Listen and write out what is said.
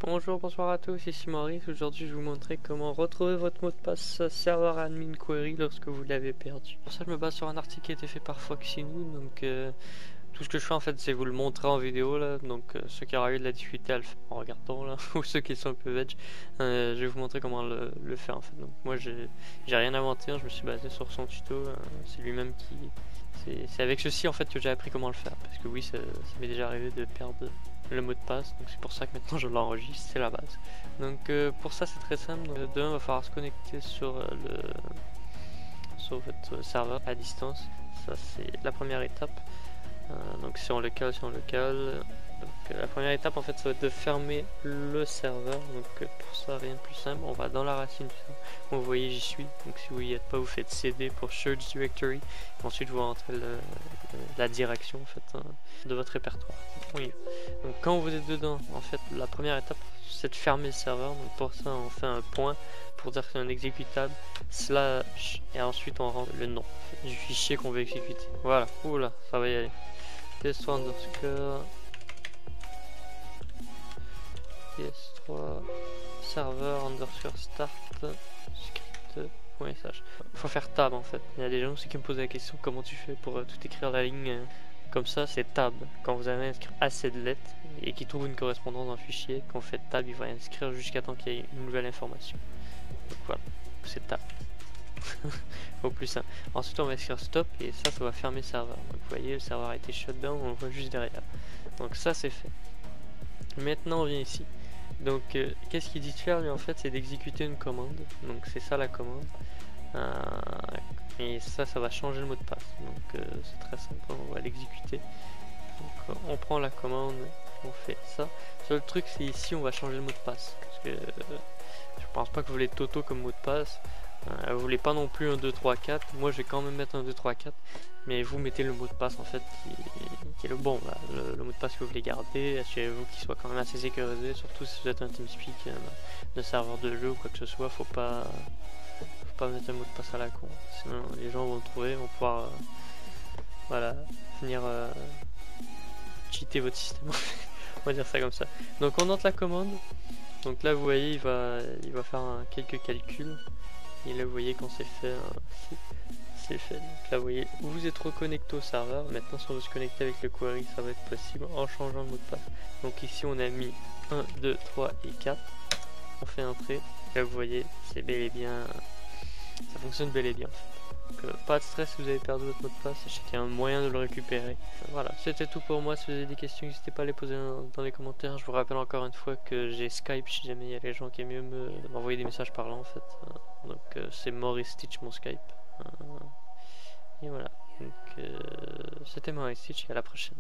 Bonjour, bonsoir à tous, ici Maurice. Aujourd'hui, je vais vous montrer comment retrouver votre mot de passe serveur admin query lorsque vous l'avez perdu. Pour ça, je me base sur un article qui a été fait par Foxinu. Donc, tout ce que je fais en fait, c'est vous le montrer en vidéo là. Donc, ceux qui auraient eu de la difficulté à le faire en regardant là, ou ceux qui sont un peu veg, je vais vous montrer comment le faire en fait. Donc, moi, j'ai rien inventé, hein, je me suis basé sur son tuto. C'est lui-même qui. C'est avec ceci en fait que j'ai appris comment le faire. Parce que oui, ça m'est déjà arrivé de perdre le mot de passe, donc c'est pour ça que maintenant je l'enregistre, c'est la base. Donc pour ça c'est très simple. Donc, de 1, il va falloir se connecter sur votre serveur à distance. Ça c'est la première étape. Donc si on le cale, donc la première étape en fait ça va être de fermer le serveur. Donc pour ça rien de plus simple, on va dans la racine du serveur. Vous voyez j'y suis, donc si vous n'y êtes pas vous faites CD pour Search Directory. Ensuite vous rentrez la direction en fait de votre répertoire. Oui. Donc quand vous êtes dedans, en fait la première étape c'est de fermer le serveur. Donc pour ça on fait un point pour dire que c'est un exécutable slash et ensuite on rentre le nom du fichier qu'on veut exécuter. Voilà, oula, ça va y aller. PS3 underscore PS3 serveur underscore start script.sh. Faut faire tab en fait. Il y a des gens aussi qui me posent la question comment tu fais pour tout écrire la ligne comme ça, c'est tab. Quand vous avez inscrit assez de lettres et qui trouve une correspondance dans le fichier, quand vous faites tab, il va inscrire jusqu'à temps qu'il y ait une nouvelle information. Donc voilà, c'est tab. Au plus simple. Ensuite on va écrire stop et ça va fermer le serveur. Donc vous voyez le serveur a été shut down, on le voit juste derrière. Donc ça c'est fait. Maintenant on vient ici. Donc qu'est-ce qu'il dit de faire lui en fait, c'est d'exécuter une commande. Donc c'est ça la commande. Et ça va changer le mot de passe. Donc c'est très simple, on va l'exécuter. Donc on prend la commande, on fait ça. Le seul truc c'est ici on va changer le mot de passe. Parce que je pense pas que vous voulez Toto comme mot de passe. Vous voulez pas non plus un 2 3 4. Moi je vais quand même mettre un 2 3 4. Mais vous mettez le mot de passe en fait qui est le bon là, le mot de passe que vous voulez garder. Assurez-vous qu'il soit quand même assez sécurisé. Surtout si vous êtes un TeamSpeak de serveur de jeu ou quoi que ce soit. Faut pas mettre un mot de passe à la con. Sinon les gens vont le trouver, vont pouvoir voilà, venir cheater votre système. On va dire ça comme ça. Donc on entre la commande. Donc là vous voyez il va faire quelques calculs. Et là vous voyez quand c'est fait, c'est fait. Donc là vous voyez vous êtes reconnecté au serveur. Maintenant si on veut se connecter avec le query ça va être possible en changeant le mot de passe. Donc ici on a mis 1, 2, 3 et 4. On fait entrer. Là vous voyez c'est bel et bien, ça fonctionne bel et bien en fait. Donc, pas de stress si vous avez perdu votre mot de passe, sachez qu'il y a un moyen de le récupérer. Voilà, c'était tout pour moi. Si vous avez des questions, n'hésitez pas à les poser dans les commentaires. Je vous rappelle encore une fois que j'ai Skype si jamais il y a des gens qui aiment mieux m'envoyer des messages par là en fait. Donc c'est Maurice Stitch mon Skype. Et voilà, donc c'était Maurice Stitch et à la prochaine.